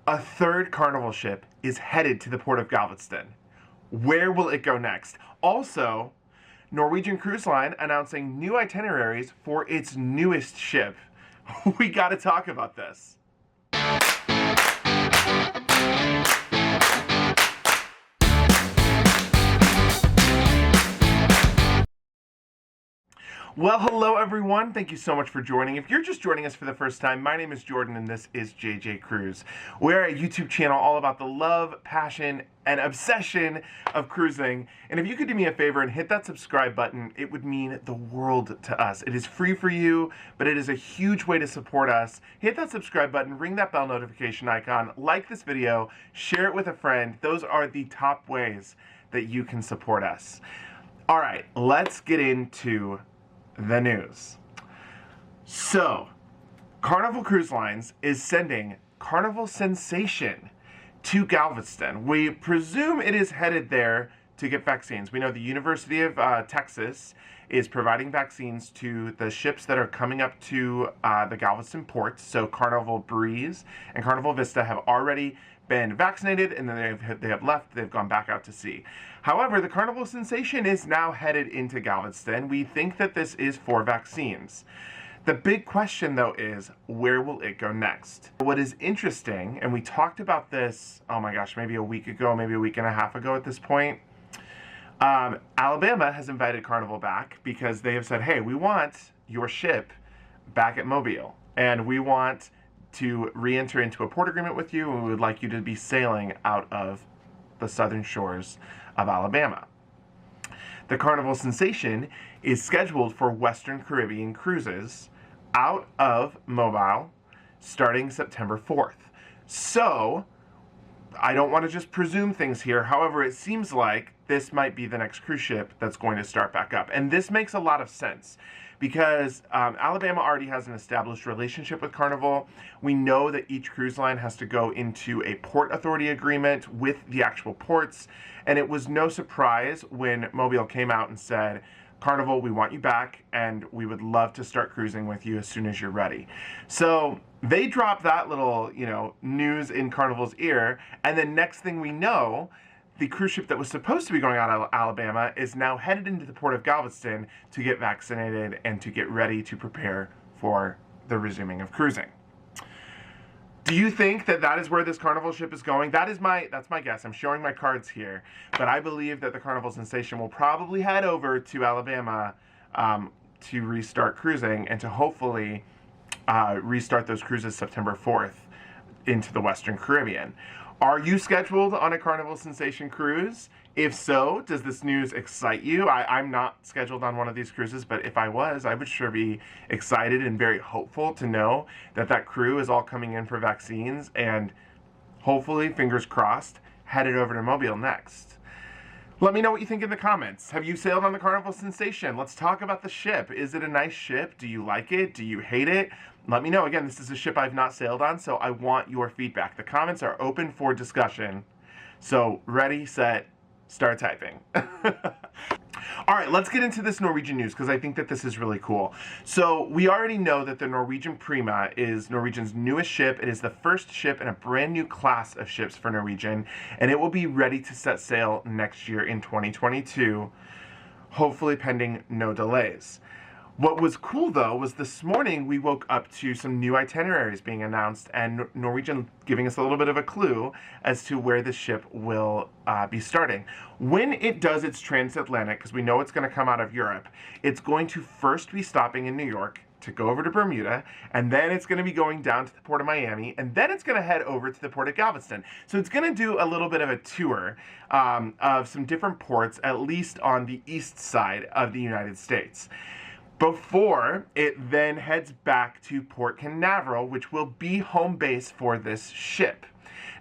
A third Carnival ship is headed to the port of Galveston. Where will it go next? Also, Norwegian Cruise Line announcing new itineraries for its newest ship. We gotta talk about this. Well, hello everyone. Thank you so much for joining. If you're just joining us for the first time, my name is Jordan and this is JJ Cruise. We're a YouTube channel all about the love, passion, and obsession of cruising. And if you could do me a favor and hit that subscribe button, it would mean the world to us. It is free for you, but it is a huge way to support us. Hit that subscribe button, ring that bell notification icon, like this video, share it with a friend. Those are the top ways that you can support us. All right, let's get into the news. So, Carnival Cruise Lines is sending Carnival Sensation to Galveston. We presume it is headed there to get vaccines. We know the University of Texas is providing vaccines to the ships that are coming up to the Galveston port. So Carnival Breeze and Carnival Vista have already been vaccinated, and then they have left. They've gone back out to sea. However, the Carnival Sensation is now headed into Galveston. We think that this is for vaccines. The big question, though, is where will it go next? What is interesting, and we talked about this, oh my gosh, maybe a week ago, maybe a week and a half ago at this point, Alabama has invited Carnival back because they have said, hey, we want your ship back at Mobile, and we want to re-enter into a port agreement with you, and we would like you to be sailing out of the southern shores of Alabama. The Carnival Sensation is scheduled for Western Caribbean cruises out of Mobile starting September 4th. So, I don't want to just presume things here. However, it seems like this might be the next cruise ship that's going to start back up. And this makes a lot of sense because Alabama already has an established relationship with Carnival. We know that each cruise line has to go into a port authority agreement with the actual ports. And it was no surprise when Mobile came out and said, Carnival, we want you back, and we would love to start cruising with you as soon as you're ready. So they dropped that little, news in Carnival's ear, and then next thing we know, the cruise ship that was supposed to be going out of Alabama is now headed into the port of Galveston to get vaccinated and to get ready to prepare for the resuming of cruising. Do you think that that is where this Carnival ship is going? That's my guess. I'm showing my cards here, but I believe that the Carnival Sensation will probably head over to Alabama to restart cruising and to hopefully restart those cruises September 4th into the Western Caribbean. Are you scheduled on a Carnival Sensation cruise? If so, does this news excite you? I'm not scheduled on one of these cruises, but if I was, I would sure be excited and very hopeful to know that that crew is all coming in for vaccines and hopefully, fingers crossed, headed over to Mobile next. Let me know what you think in the comments. Have you sailed on the Carnival Sensation? Let's talk about the ship. Is it a nice ship? Do you like it? Do you hate it? Let me know. Again, this is a ship I've not sailed on, so I want your feedback. The comments are open for discussion. So ready, set, start typing. All right, let's get into this Norwegian news because I think that this is really cool. So we already know that the Norwegian Prima is Norwegian's newest ship. It is the first ship in a brand new class of ships for Norwegian, and it will be ready to set sail next year in 2022, hopefully pending no delays. What was cool, though, was this morning we woke up to some new itineraries being announced and Norwegian giving us a little bit of a clue as to where the ship will be starting. When it does its transatlantic, because we know it's going to come out of Europe, it's going to first be stopping in New York to go over to Bermuda, and then it's going to be going down to the port of Miami, and then it's going to head over to the port of Galveston. So it's going to do a little bit of a tour of some different ports, at least on the east side of the United States, before it then heads back to Port Canaveral, which will be home base for this ship.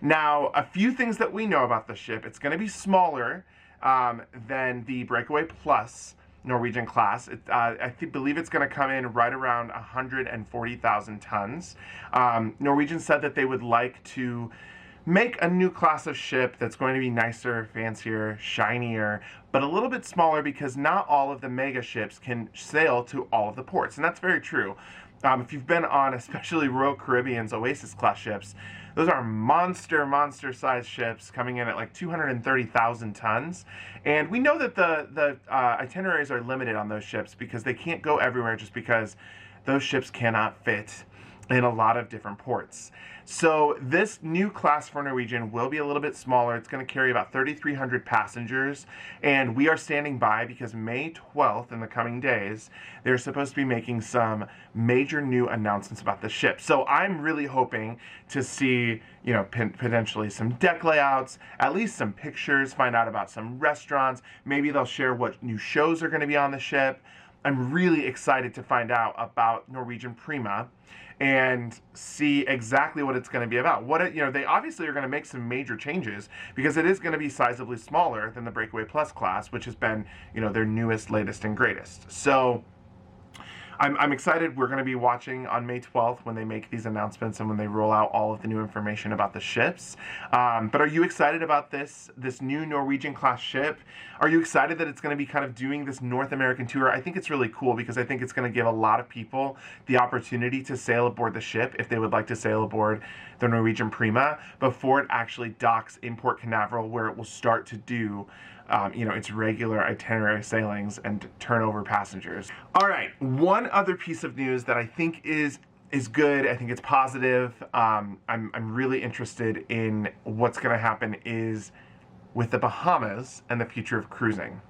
Now, a few things that we know about the ship. It's going to be smaller than the Breakaway-Plus Norwegian class. I believe it's going to come in right around 140,000 tons. Norwegian said that they would like to make a new class of ship that's going to be nicer, fancier, shinier, but a little bit smaller because not all of the mega ships can sail to all of the ports, and that's very true. If you've been on especially Royal Caribbean's Oasis class ships, Those are monster sized ships coming in at like 230,000 tons. And we know that the itineraries are limited on those ships because they can't go everywhere, just because those ships cannot fit in a lot of different ports. So this new class for Norwegian will be a little bit smaller. It's going to carry about 3,300 passengers, and we are standing by because May 12th, in the coming days, they're supposed to be making some major new announcements about the ship. So I'm really hoping to see, you know, potentially some deck layouts, at least some pictures, find out about some restaurants. Maybe they'll share what new shows are going to be on the ship. I'm really excited to find out about Norwegian Prima and see exactly what it's going to be about. They obviously are going to make some major changes because it is going to be sizably smaller than the Breakaway-Plus Class, which has been, you know, their newest, latest, and greatest. So I'm excited. We're going to be watching on May 12th when they make these announcements and when they roll out all of the new information about the ships. But are you excited about this new Norwegian class ship? Are you excited that it's going to be kind of doing this North American tour? I think it's really cool because I think it's going to give a lot of people the opportunity to sail aboard the ship if they would like to sail aboard the Norwegian Prima before it actually docks in Port Canaveral, where it will start to do its regular itinerary sailings and turn over passengers. All right, one other piece of news that I think is good. I think it's positive. I'm really interested in what's going to happen is with the Bahamas and the future of cruising.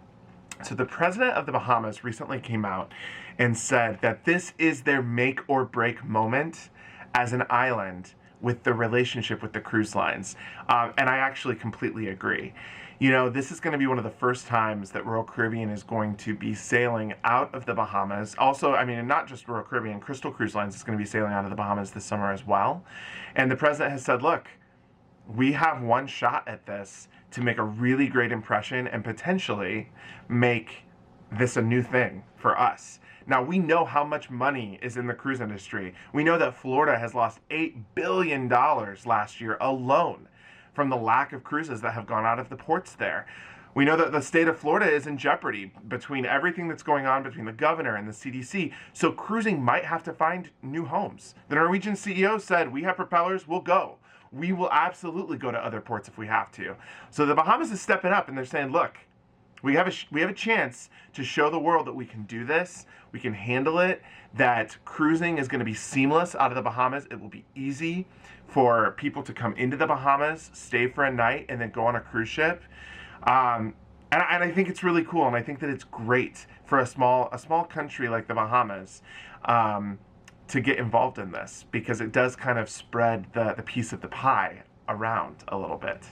So the president of the Bahamas recently came out and said that this is their make or break moment as an island with the relationship with the cruise lines. And I actually completely agree. You know, this is going to be one of the first times that Royal Caribbean is going to be sailing out of the Bahamas. Also, I mean, and not just Royal Caribbean, Crystal Cruise Lines is going to be sailing out of the Bahamas this summer as well. And the president has said, look, we have one shot at this to make a really great impression and potentially make this a new thing for us. Now, we know how much money is in the cruise industry. We know that Florida has lost $8 billion last year alone from the lack of cruises that have gone out of the ports there. We know that the state of Florida is in jeopardy between everything that's going on between the governor and the CDC. So cruising might have to find new homes. The Norwegian CEO said, we have propellers, we'll go. We will absolutely go to other ports if we have to. So the Bahamas is stepping up and they're saying, look, we have a chance to show the world that we can do this, we can handle it, that cruising is going to be seamless out of the Bahamas. It will be easy for people to come into the Bahamas, stay for a night, and then go on a cruise ship. And I think it's really cool, and I think that it's great for a small country like the Bahamas to get involved in this, because it does kind of spread the piece of the pie around a little bit.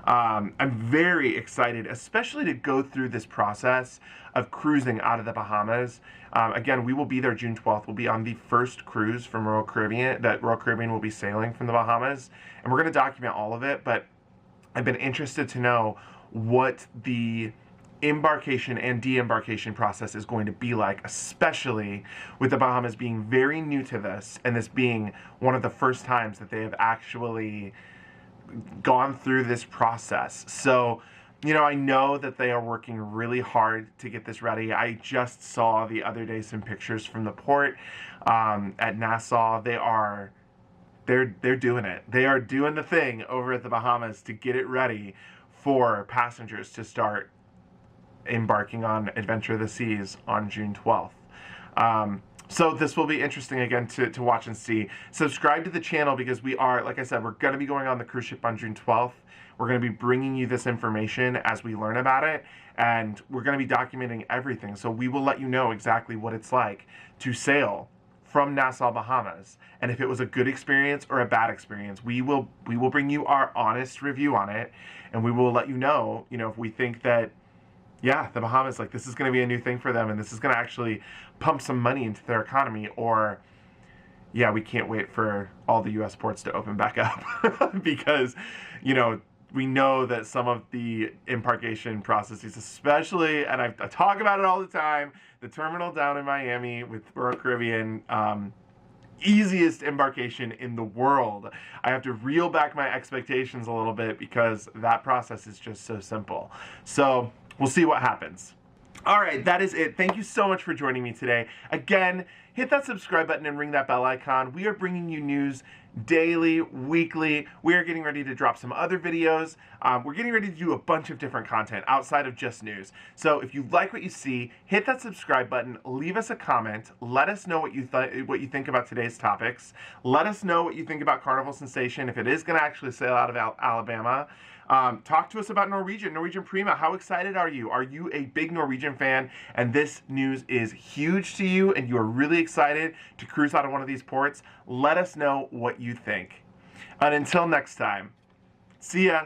I'm very excited, especially to go through this process of cruising out of the Bahamas. Again, we will be there June 12th. We'll be on the first cruise from Royal Caribbean that Royal Caribbean will be sailing from the Bahamas. And we're going to document all of it, but I've been interested to know what the embarkation and de-embarkation process is going to be like, especially with the Bahamas being very new to this, and this being one of the first times that they have actually gone through this process. So, you know, I know that they are working really hard to get this ready. I just saw the other day some pictures from the port at Nassau. They're doing it. They are doing the thing over at the Bahamas to get it ready for passengers to start embarking on Adventure of the Seas on June 12th. So this will be interesting again to watch and see. Subscribe to the channel because we are, like I said, we're going to be going on the cruise ship on June 12th. We're going to be bringing you this information as we learn about it, and we're going to be documenting everything. So we will let you know exactly what it's like to sail from Nassau, Bahamas, and if it was a good experience or a bad experience. We will bring you our honest review on it, and we will let you know, if we think that, yeah, the Bahamas, like, this is going to be a new thing for them, and this is going to actually pump some money into their economy, or, yeah, we can't wait for all the U.S. ports to open back up because, we know that some of the embarkation processes, especially, and I talk about it all the time, the terminal down in Miami with Royal Caribbean, easiest embarkation in the world. I have to reel back my expectations a little bit because that process is just so simple. So we'll see what happens. All right, that is it. Thank you so much for joining me today. Again, hit that subscribe button and ring that bell icon. We are bringing you news daily, weekly. We are getting ready to drop some other videos. We're getting ready to do a bunch of different content outside of just news. So if you like what you see, hit that subscribe button, leave us a comment, let us know what you think about today's topics. Let us know what you think about Carnival Sensation, if it is going to actually sail out of Alabama. Talk to us about Norwegian Prima. How excited are you? Are you a big Norwegian fan and this news is huge to you and you are really excited to cruise out of one of these ports? Let us know what you think. And until next time, see ya.